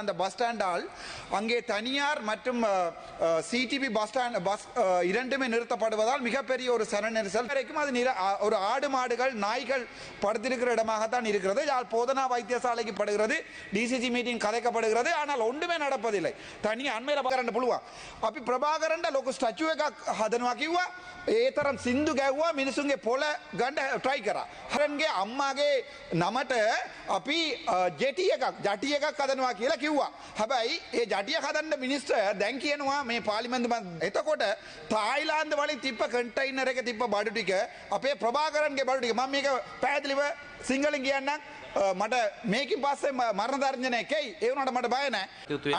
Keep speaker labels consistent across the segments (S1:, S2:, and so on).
S1: அந்த பஸ் ஸ்டாண்டால் அங்கே தனியார் மற்றும் சிடிபி பஸ் இரண்டுமே நிறுத்தப்படுவதால் மிகப்பெரிய ஒரு சன நெரிசல் வரைக்கும் அது ஒரு ஆடு மாடுகள் நாய்கள் படுத்திருக்கிற இடமாகத்தான் இருக்கிறது. யாழ் போதனா வைத்தியசாலைக்கு படுகிறது, டிசிசி மீட்டிங் கதைக்கப்படுகிறது. ஆனால் ஒன்றுமே நடப்பதில்லை. தனி அண்மையில் பிரபாகரன் පුළුවන් අපි ප්‍රභාකරන්ට ලොකු ස්ටැචුව එකක් හදනවා කිව්වා. ඒ තරම් සින්දු ගැව්වා, මිනිසුන්ගේ පොළ ගන්න try කරා. හරන්ගේ අම්මාගේ නමට අපි ජටි එකක් හදනවා කියලා කිව්වා. හැබැයි ඒ ජටිය හදන්න මිනිස්ටර් දැන් කියනවා මේ පාර්ලිමේන්තුව එතකොට තායිලාන්ත වලින් තිබ්බ කන්ටේනර් එක තිබ්බ බඩු ටික අපේ ප්‍රභාකරන්ගේ බඩු ටික මම මේක පැහැදිලිව සිංහලෙන් කියන්නම්. මට මේකින් පස්සේ මරණ දර්ශනය එකයි ඒ වුණාට මට බය නැහැ.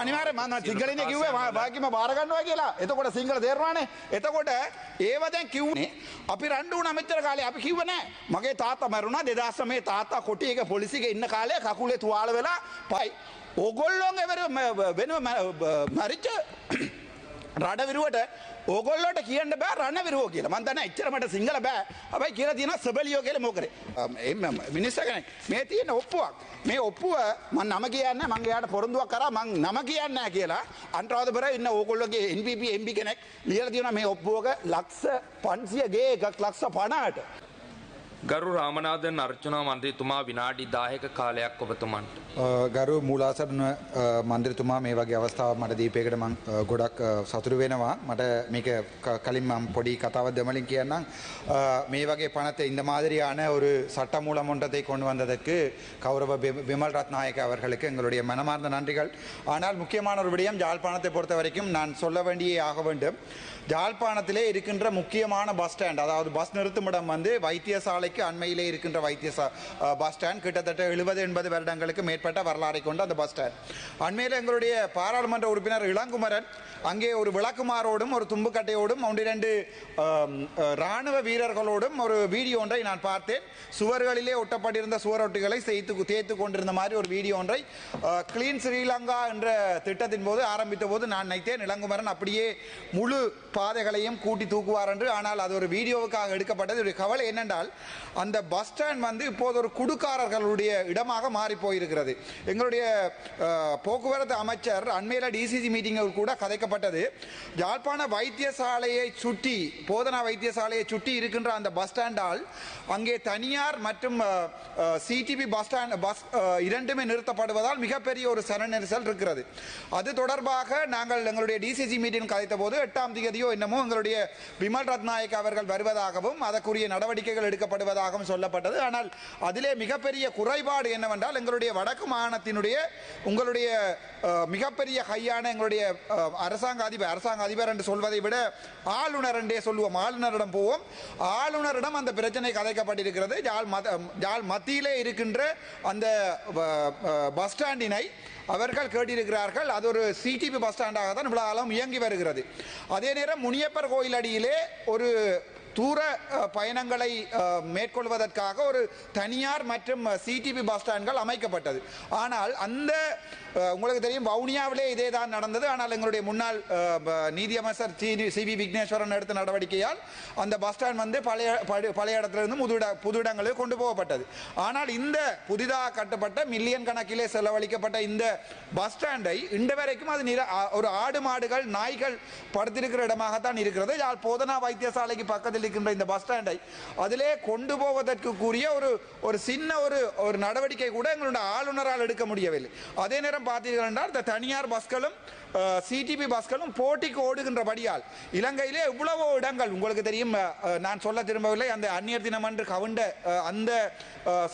S1: අනිවාර්යයෙන් මම සිංහලෙන් කිව්වේ වාක්‍යම බාර ගන්නවා කියලා. එතකොට සිංහල තේරුණානේ. එතකොට ඒව දැන් කිව්නේ අපි රණ්ඩු වුණා මෙච්චර කාලේ අපි කිව්ව නෑ. මගේ තාත්තා මරුණා 2009 තාත්තා කොටියක පොලිසියක ඉන්න කාලේ කකුලේ තුවාල වෙලා පයි. ඕගොල්ලෝගේ වෙනව මරිච්ච රඩවිරුවට ඕගොල්ලෝට කියන්න බෑ රණවිරුවෝ කියලා. මම දන්නේ එච්චර මට සිංහල බෑ. හැබැයි කියලා තියෙනවා සබලියෝ කියලා මොකද? මිනිස්සු කෙනෙක් මේ තියෙන ඔප්පුවක්. මේ ඔප්පුව මම නම කියන්නේ මම එයාට පොරොන්දුවක් කරා මම නම කියන්නේ නැහැ කියලා. අන්තරාධපුර ඉන්න ඕගොල්ලෝගේ NPP MP කෙනෙක් ලියලා තියෙනවා මේ ඔප්පුවක ලක්ෂ 500 ගේ එකක් ලක්ෂ 50ට.
S2: ගරු රාමනාදන් අර්චනා මන්ත්‍රීතුමා විනාඩි 10ක කාලයක් ඔබතුමන්ට.
S3: ගරු මූලාසන මන්ත්‍රීතුමා මේ වගේ අවස්ථාවක් මට දීපේකට මම ගොඩක් සතුටු වෙනවා. මට මේක කලින් මම පොඩි කතාවක් දෙමලින් කියන්නම්. මේ වගේ பணத்தை இந்த மாதிரியான ஒரு சட்டமூலமன்றத்தை கொண்டு வந்ததற்கு கௌரவ விமல் ரத்நாயக் அவர்களுக்கு எங்களுடைய மனமார்ந்த நன்றிகள். ஆனால் முக்கியமான ஒரு விடயம் யாழ்ப்பாணத்தை பொறுத்த வரைக்கும் நான் சொல்ல வேண்டியே ஆக வேண்டும். யாழ்ப்பாணத்திலே இருக்கின்ற முக்கியமான பஸ் ஸ்டாண்ட், அதாவது பஸ் நிறுத்துமிடம் வந்து வைத்தியசாலைக்கு அண்மையிலே இருக்கின்ற பஸ் ஸ்டாண்ட் கிட்டத்தட்ட 70-80 வருடங்களுக்கு மேற்பட்ட வரலாறை கொண்ட அந்த பஸ் ஸ்டாண்ட். அண்மையில் எங்களுடைய பாராளுமன்ற உறுப்பினர் இளங்குமரன் அங்கே ஒரு விளக்குமாரோடும் ஒரு தும்புக்கட்டையோடும் 1-2 இராணுவ வீரர்களோடும் ஒரு வீடியோ ஒன்றை நான் பார்த்தேன். சுவர்களிலே ஒட்டப்பட்டிருந்த சுவரொட்டிகளை தேய்த்து கொண்டிருந்த மாதிரி ஒரு வீடியோ ஒன்றை கிளீன் ஸ்ரீலங்கா என்ற திட்டத்தின் போது ஆரம்பித்த போது நான் நினைத்தேன் இளங்குமரன் அப்படியே முழு பாதைகளையும் கூட்டி தூக்குவார் என்று. ஆனால் அது ஒரு வீடியோவுக்காக எடுக்கப்பட்டது. ஒரு கவலை என்னென்றால் அந்த பஸ் ஸ்டாண்ட் வந்து இப்போது ஒரு குடுக்காரர்களுடைய இடமாக மாறி போயிருக்கிறது. எங்களுடைய போக்குவரத்து அமைச்சர் அண்மையில டிசிசி மீட்டிங்கில் கூட கதைக்கப்பட்டது. யாழ்ப்பாண வைத்தியசாலையை சுற்றி, போதனா வைத்தியசாலையை சுற்றி இருக்கின்ற அந்த பஸ் ஸ்டாண்டால் அங்கே தனியார் மற்றும் சிடிபி பஸ் இரண்டுமே நிறுத்தப்படுவதால் மிகப்பெரிய ஒரு சன நெரிசல் இருக்கிறது. அது தொடர்பாக நாங்கள் எங்களுடைய டிசிசி மீட்டிங் கதைத்த போது 8ஆம் தேதியோ என்னமோ எங்களுடைய விமல் ரத்நாயக் அவர்கள் வருவதாகவும் அதற்குரிய நடவடிக்கைகள் எடுக்கப்படுவதாகவும் சொல்லப்பட்டது. ஆனால் அதிலே மிகப்பெரிய குறைபாடு என்னவென்றால் எங்களுடைய வடக்கு மாகாணத்தினுடைய உங்களுடைய மிகப்பெரிய கையான எங்களுடைய அரசாங்க அதிபர் என்று சொல்வதை விட ஆளுநர் என்றே சொல்லுவோம். ஆளுநரிடம் போவோம். ஆளுநரிடம் அந்த பிரச்சனை கதைக்கப்பட்டிருக்கிறது. யாழ் மத்தியிலே இருக்கின்ற அந்த பஸ் ஸ்டாண்டினை அவர்கள் கேட்டிருக்கிறார்கள். அது ஒரு சிடிபி பஸ் ஸ்டாண்டாக தான் இவ்வளவு காலம் இயங்கி வருகிறது. அதே நேரம் முனியப்பர் கோயில் அடியிலே ஒரு தூர பயணங்களை மேற்கொள்வதற்காக ஒரு தனியார் மற்றும் சிடிபி பஸ் ஸ்டாண்ட்கள் அமைக்கப்பட்டது. ஆனால் அந்த உங்களுக்கு தெரியும் வவுனியாவிலே இதே தான் நடந்தது. ஆனால் எங்களுடைய முன்னாள் நீதியமைச்சர் சிவி விக்னேஸ்வரன் எடுத்த நடவடிக்கையால் அந்த பஸ் ஸ்டாண்ட் வந்து பழைய இடத்திலிருந்து புது இடங்களுக்கு கொண்டு போகப்பட்டது. ஆனால் இந்த புதிதாக கட்டப்பட்ட மில்லியன் கணக்கிலே செலவழிக்கப்பட்ட இந்த பஸ் ஸ்டாண்டை இன்று வரைக்கும் அது ஒரு ஆடு மாடுகள் நாய்கள் படுத்திருக்கிற இடமாகத்தான் இருக்கிறது. யாழ் போதனா வைத்தியசாலைக்கு பக்கத்தில் இருக்கின்ற இந்த பஸ் ஸ்டாண்டை அதிலே கொண்டு போவதற்கு கூறிய ஒரு சின்ன ஒரு நடவடிக்கை கூட எங்களுடைய ஆளுநரால் எடுக்க முடியவில்லை. அதே நேரம் பார்த்தீர்கள் என்றால் இந்த தனியார் பஸ்களும் சிடிபி பஸ்களும் போட்டிக்கு ஓடுகின்றபடியால் இலங்கையிலே எவ்வளவோ இடங்கள் உங்களுக்கு தெரியும். நான் சொல்ல திரும்பவில்லை. அந்த அந்நியர் தினம் என்று கவுண்ட அந்த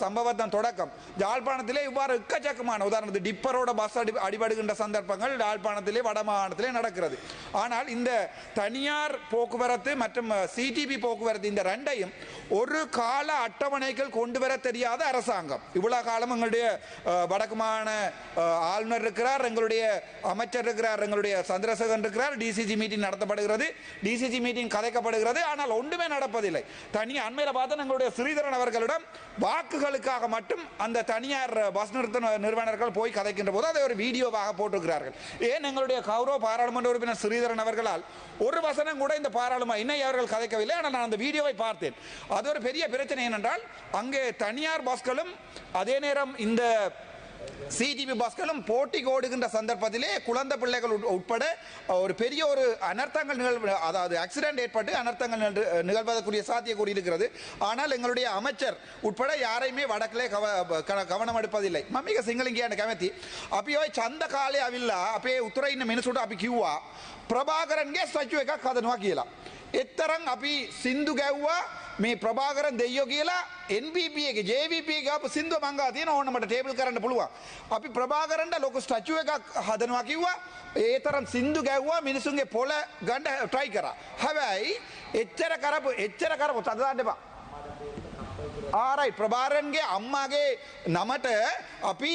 S3: சம்பவத்தின் தொடக்கம் யாழ்ப்பாணத்திலே இவ்வாறு எக்கச்சக்கமான உதாரணத்துக்கு டிப்பரோட பஸ் அடிபடுகின்ற சந்தர்ப்பங்கள் யாழ்ப்பாணத்திலே வட மாகாணத்திலே நடக்கிறது. ஆனால் இந்த தனியார் போக்குவரத்து மற்றும் சிடிபி போக்குவரத்து இந்த ரெண்டையும் ஒரு கால அட்டவணைகள் கொண்டு வர தெரியாத அரசாங்கம். இவ்வளவு காலம் எங்களுடைய வடக்கு மாகாண ஆளுநர் இருக்கிறார், எங்களுடைய அமைச்சர் இருக்கிறார், எங்களுடைய சந்திரசேகரன் இருக்கிறார். டிசிசி மீட்டிங் நடத்தப்படுகிறது, டிசிசி மீட்டிங் கதைக்கப்படுகிறது. ஆனால் ஒன்றுமே நடப்பதில்லை. தனி அண்மையில் பார்த்தா எங்களுடைய ஸ்ரீதரன் அவர்களிடம் வாக்குகளுக்காக மட்டும் அந்த தனியார் பஸ் நிறுத்த நிறுவனர்கள் போய் கதைக்கின்ற போது அதை ஒரு வீடியோவாக போட்டிருக்கிறார்கள். ஏன் எங்களுடைய கௌரவ பாராளுமன்ற உறுப்பினர் ஸ்ரீதரன் அவர்களால் ஒரு வசனம் கூட இந்த பாராளுமன்ற இன்னும் அவர்கள் கதைக்கவில்லை. ஆனால் நான் அந்த வீடியோவை பார்த்தேன். அது ஒரு பெரிய பிரச்சனை. ஏனென்றால் அங்கே தனியார் பஸ்களும் அதே நேரம் இந்த
S1: சிடிபி பஸ்களும் போட்டிக்கு ஓடுகின்ற சந்தர்ப்பத்திலே குழந்தை பிள்ளைகள் உட்பட ஒரு பெரிய ஒரு அனர்த்தங்கள் அதாவது ஆக்சிடென்ட் ஏற்பட்டு அனர்த்தங்கள் நிகழ்வதற்குரிய சாத்தியக்கூறி இருக்கிறது. ஆனால் எங்களுடைய அமைச்சர் உட்பட யாரையுமே வடக்கிலே கவனம் எடுப்பதில்லை. මම සිංහලෙන් කියන්න කැමති. අපි ওই ඡන්ද කාලේ අවිල්ලා අපේ උතුරේ ඉන්න මිනිසුන්ට අපි කිව්වා ප්‍රභාකරන්ගේ ස්ටැචු එකක් හදනවා කියලා. එතරම් අපි සින්දු ගැව්වා මේ ප්‍රභාකරන් දෙයියෝ කියලා NPP එකේ JVP එකේ අප සින්දුව මං ගා තියෙන ඕන මට ටේබල් කරන්න පුළුවන්. අපි ප්‍රභාකරන්ට ලොකු ස්ටැචු එකක් හදනවා කිව්වා. ඒ තරම් සින්දු ගැව්වා මිනිසුන්ගේ පොළ ගන්න try කරා. හැබැයි එච්චර කරපු තද දාන්න එපා. ආරයි ප්‍රභාකරන්ගේ අම්මාගේ නමට අපි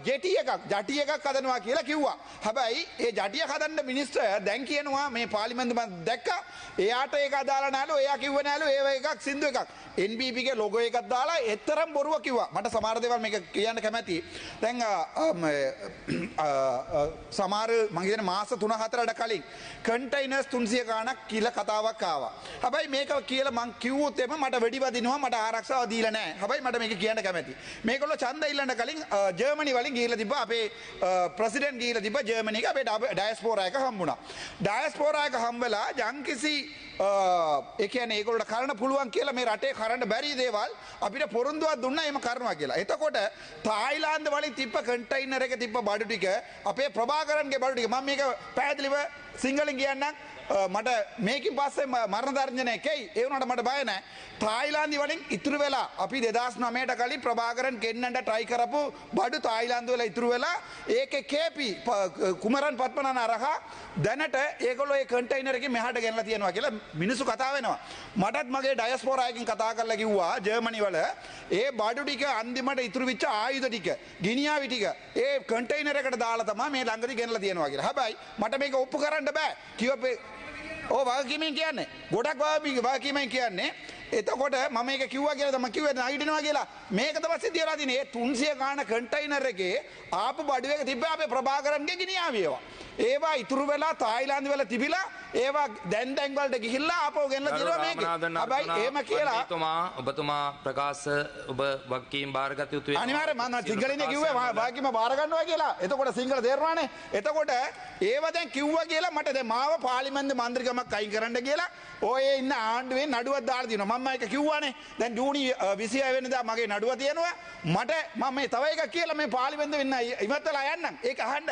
S1: ජටි එකක් හදනවා කියලා කිව්වා. හැබැයි ඒ ජටිය හදන්න මිනිස්සු දැන් කියනවා මේ පාර්ලිමේන්තුව මම දැක්කා. එයාට ඒක අදාළ නැලු. එයා කිව්ව නැලු ඒව එකක් සින්දු එකක්. NPP ගේ ලොගෝ එකක් දාලා එතරම් බොරුව කිව්වා. මට සමහර දේවල් මේක කියන්න කැමැති. දැන් සමහර මම කියන මාස 3-4කට කලින් කන්ටේනර්ස් 300 ගාණක් කියලා කතාවක් ආවා. හැබැයි මේක කියලා මං කිව්වොත් එම මට වෙඩි වදිනවා මට ආරක්ෂාව දීලා නැහැ. හැබැයි මට මේක කියන්න කැමැති. මේගොල්ලෝ ඡන්ද ඉල්ලන්න කලින් ජර්මනි වලින් ගිහිල්ලා තිබ්බා අපේ ප්‍රෙසිඩන්ට් ගිහිල්ලා තිබ්බා ජර්මනි එක අපේ ඩයස්පෝරා එක හම්බුණා. ඩයස්පෝරා එක හම්බෙලා යම්කිසි ඒ කියන්නේ ඒගොල්ලන්ට කරන්න පුළුවන් කියලා මේ රටේ කරන්න බැරි දේවල් අපිට පොරොන්දුවක් දුන්නා එහෙම කරනවා කියලා. එතකොට තායිලාන්ත වලින් තිබ්බ කන්ටේනර් එක තිබ්බ බඩු ටික අපේ ප්‍රභාකරන්ගේ බඩු ටික මම මේක පැහැදිලිව සිංහලෙන් කියන්නම්. මට මේකින් පස්සේ මරණ තර්ජනයක් එයි. ඒ වුණාට මට බය නැහැ. තායිලාන්ත වලින් ඉතුරු වෙලා අපි 2009ට කලින් ප්‍රභාකරන් ගෙන්නන්න try කරපු බඩු තායිලාන්ත වල ඉතුරු වෙලා ඒකේ කේපි කුමරන් පත්මනන අරහා දැනට ඒගොල්ලෝ ඒ කන්ටේනර් එකේ මෙහාට ගෙනලා තියෙනවා කියලා මිනිස්සු කතා වෙනවා. මටත් මගේ ඩයස්පෝරා එකකින් කතා කරලා කිව්වා ජර්මනි වල ඒ බඩු ටික අන්තිමට ඉතුරු වෙච්ච ආයුධ ටික ගිනියාවි ටික ඒ කන්ටේනර් එකට දාලා තමයි මේ ළඟදී ගෙනලා තියෙනවා කියලා. හැබැයි මට මේක ඔප්පු කරන්න බෑ. කිව්වා වගකීමෙන් කියන්නේ ගොඩක් වගකීමෙන් කියන්නේ. එතකොට මම මේක කිව්වා කියලා තමයි කිව්වේ නැගිටිනවා කියලා. මේක තමයි සිද්ධ වෙලා තියෙන්නේ. ඒ 300 ගාන කන්ටේනර් එකේ ආපු බඩු එක තිබ්බා අපේ ප්‍රභාකරන්ගේ ගිනියාවි ඒවා. ඒවා ඉතුරු වෙලා තායිලාන්ත වල තිබිලා ඒවා දැන් වලට ගිහිල්ලා ආපහු ගෙනලා දිනවා මේක. හැබැයි එහෙම කියලා
S2: ඔබතුමා ප්‍රකාශ ඔබ වගකීම් බාරගත යුතුයි.
S1: අනිවාර්යයෙන් මම සිංහලෙන් කිව්වේ වගකීම බාර ගන්නවා කියලා. එතකොට සිංහල තේරෙනවානේ. එතකොට ඒව දැන් කිව්වා කියලා මට දැන් මාව පාර්ලිමේන්තු මන්ත්‍රීකමක් අයින් කරන්න කියලා ඔය ඉන්න ආණ්ඩුවේ නඩුවක් දාලා දිනවා. මම ඒක කිව්වානේ. දැන් ජූනි 26 වෙනිදා මගේ නඩුව තියෙනවා. මට මම මේ තව එකක් කියලා මේ පාර්ලිමේන්තුවෙ ඉන්න ඉවත්ලා යන්නම්. ඒක අහන්න.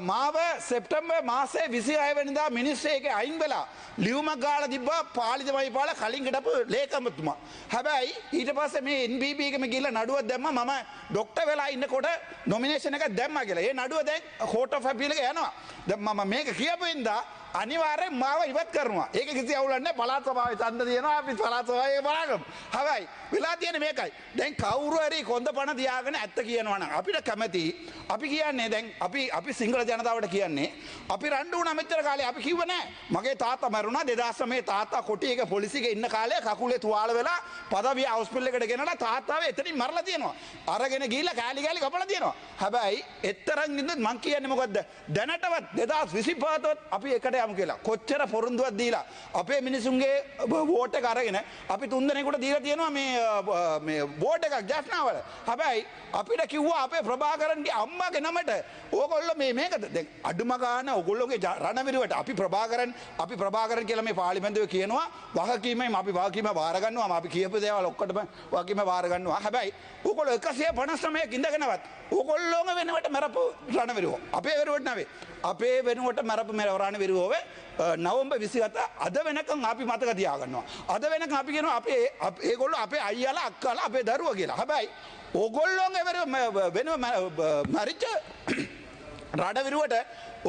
S1: මාව සෙප්තැම්බර් මාසේ 26 වෙනිදා මිනිස්සු ඒකේ අයින් වෙලා ලියුමක් ගාලා තිබ්බා පාලිතමයි පාලා කලින් හිටපු ලේකම්තුමා. හැබැයි ඊට පස්සේ මේ NPP එකෙම ගිහලා නඩුවක් දැම්මා මම ડોක්ටර් වෙලා ඉන්නකොට නොමිනේෂන් එකක් දැම්මා කියලා. ඒ නඩුව දැන් කෝට් ඔෆ් අපීල් එක යනවා. දැන් මම මේක කියපු ඉඳා අනිවාර්යෙන් මාව ඉවත් කරනවා. ඒක කිසි අවුලක් නැහැ. පළාත් සභාවේ ඡන්ද තියෙනවා. අපි පළාත් සභාවේ බලගමු. හැබැයි වෙලා තියෙන්නේ මේකයි. දැන් කවුරු හරි කොන්දපණ තියාගෙන ඇත්ත කියනවා නම් අපිට කැමති. අපි කියන්නේ දැන් අපි සිංහල ජනතාවට කියන්නේ අපි රණ්ඩු වුණා මෙච්චර කාලේ අපි කිව්ව නෑ. මගේ තාත්තා මැරුණා 2009 තාත්තා කොටි එක පොලිසියේ ඉන්න කාලේ කකුලේ තුවාල වෙලා පදවිය හොස්පිටල් එකට ගෙනලා තාත්තාව එතනින් මරලා තියෙනවා. අරගෙන ගිහිල්ලා කෑලි කපලා තියෙනවා. හැබැයි එතරම් ඉඳන් මං කියන්නේ මොකද්ද? දැනටවත් 2025 අපි එකට යමු කියලා. කොච්චර පොරොන්දුවක් දීලා අපේ මිනිසුන්ගේ වෝට් එක අරගෙන අපි 3 දෙනෙකුට දීලා තියෙනවා මේ වෝට් එකක් ජැෆ්නාවල. හැබැයි අපිට කිව්වා අපේ ප්‍රභාකරන්ගේ අම්මාගේ නමට ඕගොල්ලෝ මේකද දැන් අඩුම ගන්න ඕගොල්ලෝගේ රණවිරුවට අපි ප්‍රභාකරන් කියලා මේ පාර්ලිමේන්තුවේ කියනවා වගකීමෙන් අපි වගකීම බාර ගන්නවා. අපි කියපු දේවල් ඔක්කොටම වගකීම බාර ගන්නවා. හැබැයි ඕගොල්ලෝ 159ක් ඉඳගෙනවත් ඕගොල්ලෝම වෙනවට මරපු රණවිරුවෝ. අපේ වෙනුවට නෙවෙයි. අපේ වෙනුවට මරපු රණවිරුවෝ නවම්බර් 27 අද වෙනකන් අපි මතක තියාගන්නවා. අද වෙනකන් අපි කියනවා ඒගොල්ලෝ අපේ අයියාලා අක්කාලා අපේ දරුවෝ කියලා. හැබැයි ඕගොල්ලෝගේ වෙනුව මරිච්ච රණවිරුවට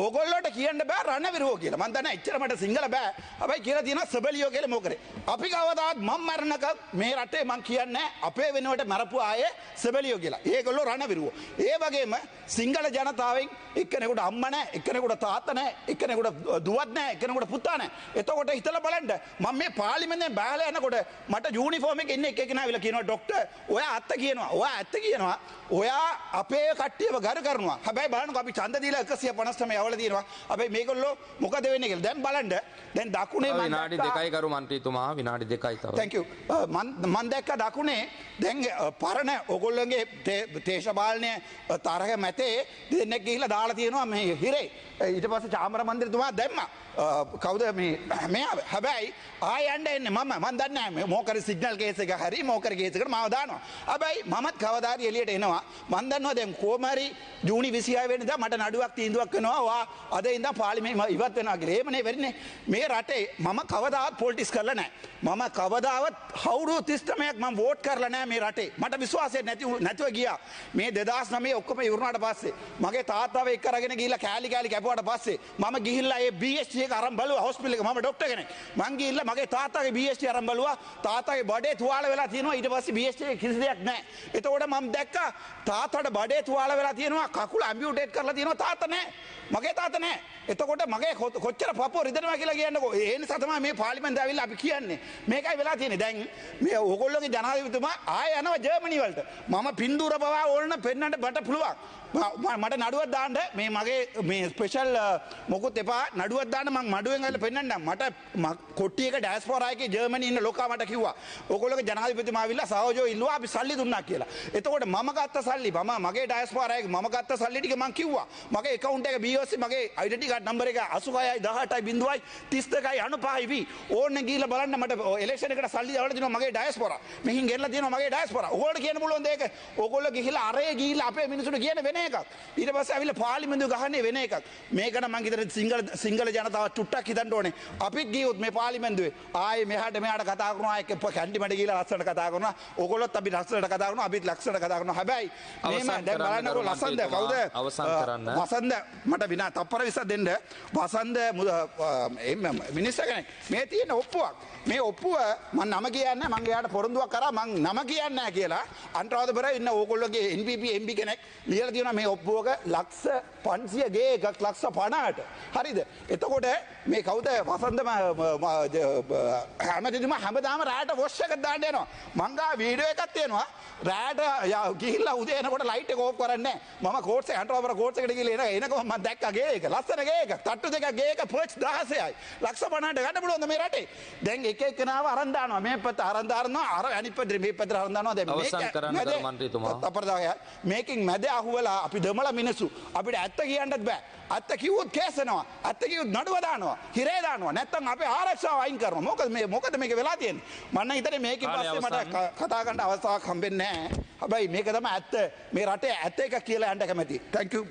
S1: ඕගොල්ලෝට කියන්න බෑ රණවිරුවෝ කියලා. මම දන්නේ එච්චර මට සිංහල බෑ. හැබැයි කියලා තියෙනවා සබලියෝ කියලා මොකද? අපි කවදාවත් මම මරණක මේ රටේ මං කියන්නේ අපේ වෙනුවට මරපු ආයේ සබලියෝ කියලා. ඒගොල්ලෝ රණවිරුවෝ. ඒ වගේම සිංහල ජනතාවෙන් එක්කෙනෙකුට අම්මා නැහැ, එක්කෙනෙකුට තාත්තා නැහැ, එක්කෙනෙකුට දුවක් නැහැ, එක්කෙනෙකුට පුතා නැහැ. එතකොට හිතලා බලන්න මම මේ පාර්ලිමේන්තුවෙන් බහලා යනකොට මට යුනිෆෝම් එකේ ඉන්න එක්කෙනා ආවිලා කියනවා ડોක්ටර් ඔයා ඇත්ත කියනවා. ඔයා ඇත්ත කියනවා. ඔයා අපේ කට්ටියව ගරු කරනවා. හැබැයි බලන්නකෝ අපි ඡන්ද දීලා 159 යවලා තියෙනවා. හැබැයි මේගොල්ලෝ මොකද වෙන්නේ කියලා දැන් බලන්න. දැන් දකුණේ මම
S2: විනාඩි 2යි කරු මන්ත්‍රීතුමා විනාඩි 2යි තව.
S1: thank you. මම දැක්ක දකුණේ දැන් පරණ ඔයගොල්ලෝගේ දේශපාලනයේ තරහ මැතේ දෙන්නෙක් ගිහිල්ලා දාලා තියෙනවා මේ හිරේ. ඊට පස්සේ චාමර මන්ත්‍රීතුමා දැම්මා. කවුද මේ හැබැයි ආය යන්න එන්නේ මම දන්නේ නැහැ මොකද සිග්නල් කේස් එක හරි මොකද කේස් එකට මාව දානවා. හැබැයි මමත් කවදාරි එළියට එනවා. මම දන්නවා දැන් කොහමරි ජූනි 26 වෙනිදා මට නඩුවක් තීන්දුවක් කරනවා. වා අද ඉඳන් පාර්ලිමේන්තුව ඉවත් වෙනවා කියලා. එහෙමනේ වෙන්නේ. මේ රටේ මම කවදාවත් පොලිටික්ස් කරලා නැහැ. මම කවදාවත් අවුරුදු 39ක් මම වෝට් කරලා නැහැ මේ රටේ. මට විශ්වාසයක් නැතුව ගියා. මේ 2009 ඔක්කොම ඉවරනාට පස්සේ මගේ තාත්තාව එක්ක අරගෙන ගිහිල්ලා කෑලි කැපුවාට පස්සේ මම ගිහිල්ලා ඒ BST එක අරන් බලුවා හොස්පිටල් එක. මම ડોක්ටර් කෙනෙක්. මං ගිහිල්ලා මගේ තාත්තාගේ BST අරන් බලුවා. තාත්තාගේ බඩේ තුවාල වෙලා තියෙනවා. ඊට පස්සේ BST එකේ කිසි දෙයක් නැහැ. එතකොට මම දැක්කා තාත්තාට බඩේ තුවාල වෙලා තියෙනවා. කකුල ඇම්පියුටේට් කරලා තියෙනවා. තාත්තා නැහැ. මගේ තාත්තා නැහැ. එතකොට මගේ කොච්චර පපුව රිදෙනවා කියලා කියන්නකෝ. ඒ නිසා තමයි මේ පාර්ලිමේන්තුව ඇවිල්ලා අපි කියන්නේ. මේකයි වෙලා තියෙන්නේ. දැන් මේ ඕගොල්ලෝගේ ජනාධිපතිතුමා ආයෙ යනවා ජර්මනි වලට. මම පින්දූර පවා ඕන පෙන්නන්න බට පුළුවන්. මට නඩුවක් දාන්න මේ මගේ මේ ස්පෙෂල් මොකුත් එපා නඩුවක් දාන්න මම මඩුවෙන් ඇවිල්ලා පෙන්නන්නම්. මට කොට්ටි එක ඩයස්පෝරා එකේ ජර්මනි ඉන්න ලොකා මට කිව්වා. ඕගොල්ලෝගේ ජනාධිපතිතුමා ඇවිල්ලා සහෝජෝ ඉල්ලුවා අපි සල්ලි දුන්නා කියලා. එතකොට මම ගත්ත සල්ලි මගේ ඩයස්පෝරා එකේ මම ගත්ත සල්ලි ටික මම කිව්වා. මගේ account එක BOC මගේ identity card number එක 86.18.32.95 ඕන්න ගිහලා බලන්න මට election එකට සල්ලි දාලා දෙනවා මගේ ඩයස්පෝරා. මෙහින් ගෙනලා දෙනවා මගේ ඩයස්පෝරා. ඕගොල්ලෝ කියන්න පුළුවන් දෙයක. ඕගොල්ලෝ ගිහිලා අරේ ගිහිලා අපේ මිනිස්සුන්ට කියන වෙන එකක්. ඊට පස්සේ අවිල පාර්ලිමේන්තුව ගහන්නේ වෙන එකක්. මේක නම් මං හිතන්නේ සිංගල ජනතාව චුට්ටක් හිතන්න ඕනේ. අපිත් ගියොත් මේ පාර්ලිමේන්තුවේ ආයේ මෙහාට කතා කරනවා එක්ක කැන්ඩි මඩ ගිහලා ලස්සනට කතා කරනවා. ඕගොල්ලොත් අපි ලස්සනට කතා කරනවා අපිත් ලස්සනට කතා කරනවා. හැබැයි මේම දැන් බලන්නකෝ ලස්සනද කවුද?
S2: අවසන් කරන්න.
S1: වසන්ත මට විනා තප්පර 20ක් දෙන්න. වසන්ත මිනිස්සු කෙනෙක් මේ තියෙන ඔප්පුවක්. මේ ඔප්පුව මම නම කියන්නේ මං එයාට පොරොන්දුවක් කරා මං නම කියන්නේ නැහැ කියලා අන්තරාධපුර ඉන්න ඕගොල්ලෝගේ NPP MP කෙනෙක් ලියලා තියෙනවා මේ ඔප්පුවක ලක්ෂ 500 ගේ එකක් ලක්ෂ 50ට හරිද එතකොට මේ කවුද වසන්ත හැමදෙම හැමදාම රාට වොෂ් එකක් දාන්න යනවා මං ගා වීඩියෝ එකක් තියෙනවා රාට ගිහිල්ලා උදේ එනකොට ලයිට් එක ඕෆ් කරන්නේ නැහැ මම කෝට්ස් එක අන්තරාධපුර කෝට්ස් එකට ගිහලා එනකොම මම දැක්කා ගේ එක ලස්සන ගේ එක තට්ටු දෙකක් ගේ එක පර්ච් 16යි ලක්ෂ 50ට ගන්න පුළුවන්ද මේ රටේ දැන් එක එකනාව අරන් දානවා මේ පැත්ත අරන් දානවා අර අනිත් පැත්තේ මේ පැත්තට අරන් දානවා දැන්
S2: අවසන් කරන්න කරු මන්ත්‍රීතුමා
S1: අපරදාය මේකෙන් මැද අහුවලා අපි දමලා මිනිස්සු අපිට ඇත්ත කියන්නත් බෑ ඇත්ත කිව්වොත් කේසනවා ඇත්ත කිව්වොත් නඩුව දානවා හිරේ දානවා නැත්තම් අපේ ආරක්ෂාව අයින් කරනවා මොකද මේක වෙලා තියෙන්නේ මම නම් හිතන්නේ මේකෙන් පස්සේ මට කතා කරන්න අවස්ථාවක් හම්බෙන්නේ නැහැ හැබැයි මේක තමයි ඇත්ත මේ රටේ ඇත්ත එක කියලා යන්න කැමතියි thank you